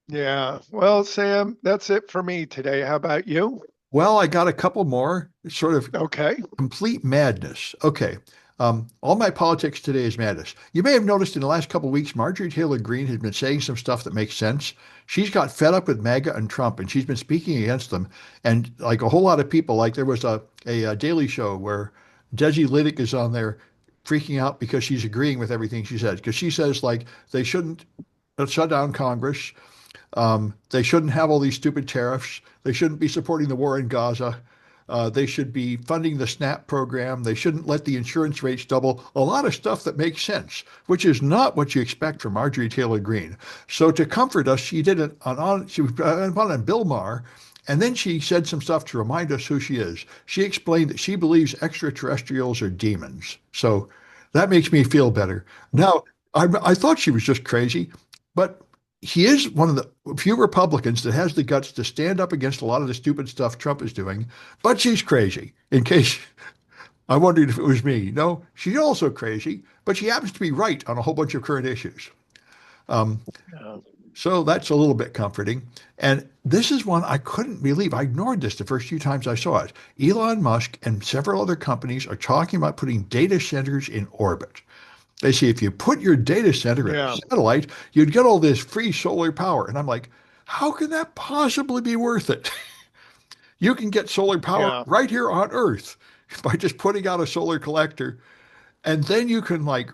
Speaker 2: yeah. Well, Sam, that's it for me today. How about you?
Speaker 1: Well, I got a couple more sort of
Speaker 2: Okay.
Speaker 1: complete madness. Okay. All my politics today is madness. You may have noticed in the last couple of weeks, Marjorie Taylor Greene has been saying some stuff that makes sense. She's got fed up with MAGA and Trump, and she's been speaking against them. And like a whole lot of people, like there was a Daily Show where Desi Lydic is on there freaking out because she's agreeing with everything she says. Because she says like they shouldn't shut down Congress. They shouldn't have all these stupid tariffs. They shouldn't be supporting the war in Gaza. They should be funding the SNAP program. They shouldn't let the insurance rates double. A lot of stuff that makes sense, which is not what you expect from Marjorie Taylor Greene. So to comfort us, she did it she was on Bill Maher, and then she said some stuff to remind us who she is. She explained that she believes extraterrestrials are demons. So that makes me feel better. Now, I thought she was just crazy, but he is one of the few Republicans that has the guts to stand up against a lot of the stupid stuff Trump is doing, but she's crazy. In case I wondered if it was me. No, she's also crazy, but she happens to be right on a whole bunch of current issues. Um,
Speaker 2: Yeah.
Speaker 1: so that's a little bit comforting. And this is one I couldn't believe. I ignored this the first few times I saw it. Elon Musk and several other companies are talking about putting data centers in orbit. They say if you put your data center in a
Speaker 2: Yeah.
Speaker 1: satellite, you'd get all this free solar power. And I'm like, how can that possibly be worth it? You can get solar power
Speaker 2: Yeah.
Speaker 1: right here on Earth by just putting out a solar collector. And then you can like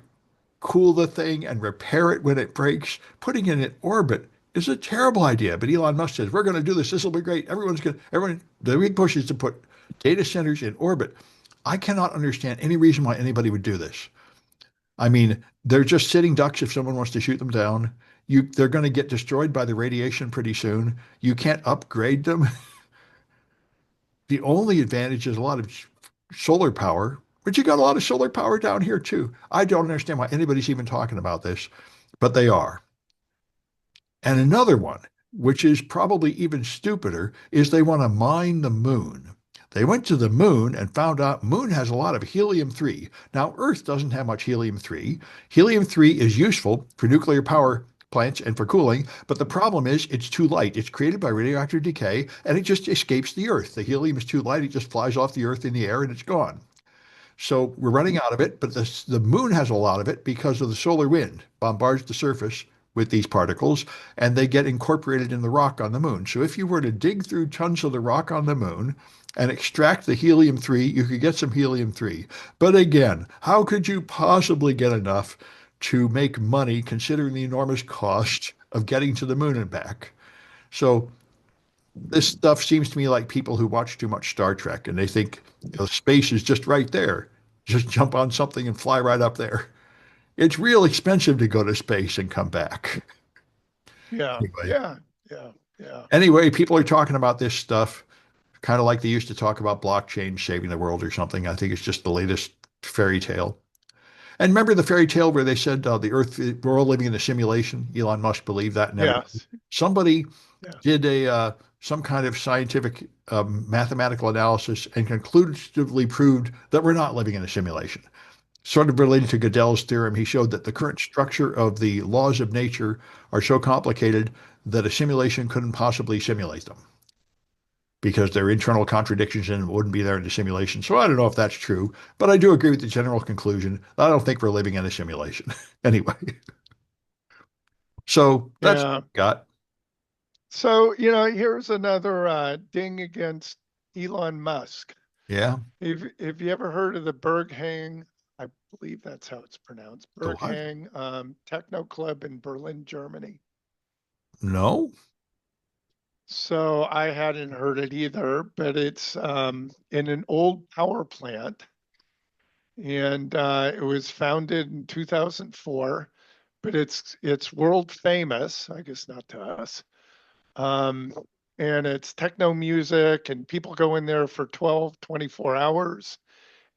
Speaker 1: cool the thing and repair it when it breaks. Putting it in orbit is a terrible idea. But Elon Musk says, we're going to do this. This will be great. The big push is to put data centers in orbit. I cannot understand any reason why anybody would do this. I mean, they're just sitting ducks if someone wants to shoot them down. They're going to get destroyed by the radiation pretty soon. You can't upgrade them. The only advantage is a lot of solar power, but you got a lot of solar power down here too. I don't understand why anybody's even talking about this, but they are. And another one, which is probably even stupider, is they want to mine the moon. They went to the moon and found out moon has a lot of helium-3. Now, Earth doesn't have much helium-3. Helium-3 is useful for nuclear power plants and for cooling, but the problem is it's too light. It's created by radioactive decay and it just escapes the Earth. The helium is too light, it just flies off the Earth in the air and it's gone. So we're running out of it, but the moon has a lot of it because of the solar wind bombards the surface with these particles and they get incorporated in the rock on the moon. So if you were to dig through tons of the rock on the moon and extract the helium-3, you could get some helium-3. But again, how could you possibly get enough to make money considering the enormous cost of getting to the moon and back? So this stuff seems to me like people who watch too much Star Trek and they think space is just right there. Just jump on something and fly right up there. It's real expensive to go to space and come back.
Speaker 2: Yeah.
Speaker 1: Anyway,
Speaker 2: Yeah. Yeah. Yeah.
Speaker 1: anyway, people are talking about this stuff kind of like they used to talk about blockchain saving the world or something. I think it's just the latest fairy tale. And remember the fairy tale where they said the Earth, we're all living in a simulation? Elon Musk believed that and everything.
Speaker 2: Yes.
Speaker 1: Somebody
Speaker 2: Yeah.
Speaker 1: did a some kind of scientific mathematical analysis and conclusively proved that we're not living in a simulation. sort of related to Gödel's theorem, he showed that the current structure of the laws of nature are so complicated that a simulation couldn't possibly simulate them because there are internal contradictions and wouldn't be there in the simulation. So I don't know if that's true, but I do agree with the general conclusion. I don't think we're living in a simulation. Anyway, so that's
Speaker 2: Yeah.
Speaker 1: got.
Speaker 2: So, here's another ding against Elon Musk.
Speaker 1: Yeah.
Speaker 2: Have you ever heard of the Berghang? I believe that's how it's pronounced.
Speaker 1: The what?
Speaker 2: Berghang Techno Club in Berlin, Germany.
Speaker 1: No.
Speaker 2: So I hadn't heard it either, but it's in an old power plant, and it was founded in 2004. But it's world famous, I guess not to us. Um, and it's techno music, and people go in there for 12, 24 hours.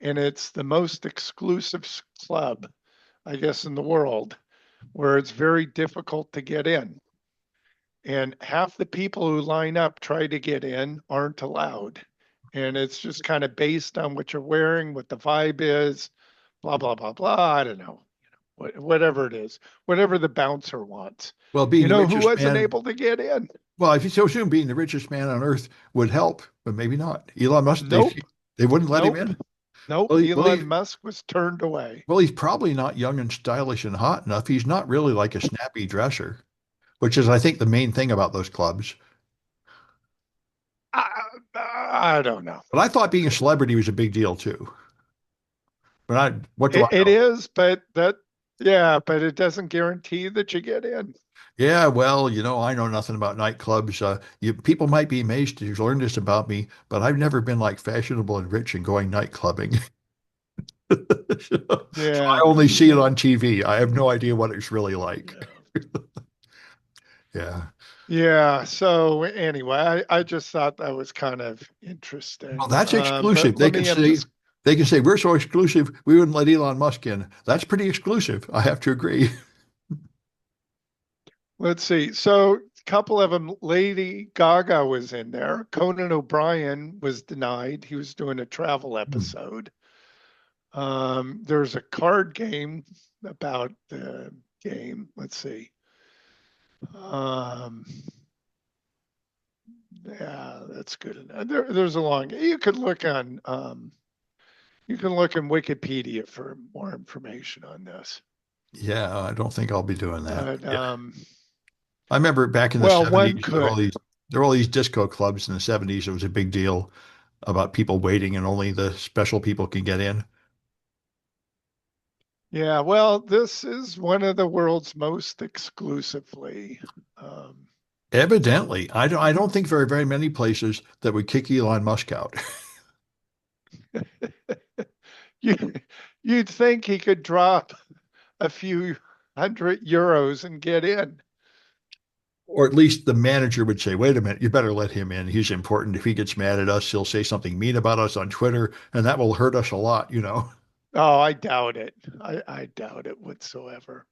Speaker 2: And it's the most exclusive club, I guess, in the world, where it's very difficult to get in. And half the people who line up try to get in aren't allowed. And it's just kind of based on what you're wearing, what the vibe is, blah, blah, blah, blah. I don't know. Whatever it is, whatever the bouncer wants.
Speaker 1: Well, being
Speaker 2: You
Speaker 1: the
Speaker 2: know who
Speaker 1: richest
Speaker 2: wasn't
Speaker 1: man,
Speaker 2: able to get in?
Speaker 1: well, if you so assume being the richest man on earth would help, but maybe not. Elon Musk,
Speaker 2: Nope,
Speaker 1: they wouldn't let him
Speaker 2: nope,
Speaker 1: in.
Speaker 2: nope.
Speaker 1: Well,
Speaker 2: Elon Musk was turned away.
Speaker 1: he's probably not young and stylish and hot enough. He's not really like a snappy dresser, which is, I think, the main thing about those clubs.
Speaker 2: I don't know.
Speaker 1: But I thought being a celebrity was a big deal too. What do I
Speaker 2: It
Speaker 1: know?
Speaker 2: is, yeah, but it doesn't guarantee that you get in.
Speaker 1: Yeah, well, I know nothing about nightclubs. People might be amazed to learn this about me, but I've never been like fashionable and rich and going night clubbing. So I
Speaker 2: Yeah,
Speaker 1: only see it
Speaker 2: yeah,
Speaker 1: on TV. I have no idea what it's really like.
Speaker 2: yeah.
Speaker 1: Yeah.
Speaker 2: Yeah. So anyway, I just thought that was kind of
Speaker 1: Well,
Speaker 2: interesting.
Speaker 1: that's
Speaker 2: But
Speaker 1: exclusive.
Speaker 2: let me
Speaker 1: They can say we're so exclusive we wouldn't let Elon Musk in. That's pretty exclusive. I have to agree.
Speaker 2: let's see. So a couple of them, Lady Gaga was in there. Conan O'Brien was denied. He was doing a travel
Speaker 1: Hmm.
Speaker 2: episode. There's a card game about the game. Let's see. Um, yeah, that's good enough. There's a long. You can look in Wikipedia for more information on this.
Speaker 1: Yeah, I don't think I'll be doing that.
Speaker 2: But
Speaker 1: Yeah. I remember back in the
Speaker 2: well, one
Speaker 1: 70s,
Speaker 2: could.
Speaker 1: there were all these disco clubs in the 70s. It was a big deal about people waiting and only the special people can get in.
Speaker 2: Yeah, well, this is one of the world's most exclusively. Um,
Speaker 1: Evidently, I don't think there are very many places that would kick Elon Musk out.
Speaker 2: you, you'd think he could drop a few hundred euros and get in.
Speaker 1: Or at least the manager would say, wait a minute, you better let him in. He's important. If he gets mad at us, he'll say something mean about us on Twitter, and that will hurt us a lot.
Speaker 2: Oh, I doubt it. I doubt it whatsoever.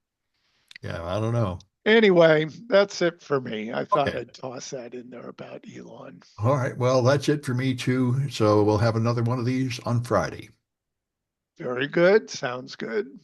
Speaker 1: Yeah, I don't know.
Speaker 2: Anyway, that's it for me. I thought
Speaker 1: Okay.
Speaker 2: I'd toss that in there about Elon.
Speaker 1: All right. Well, that's it for me too. So we'll have another one of these on Friday.
Speaker 2: Very good. Sounds good.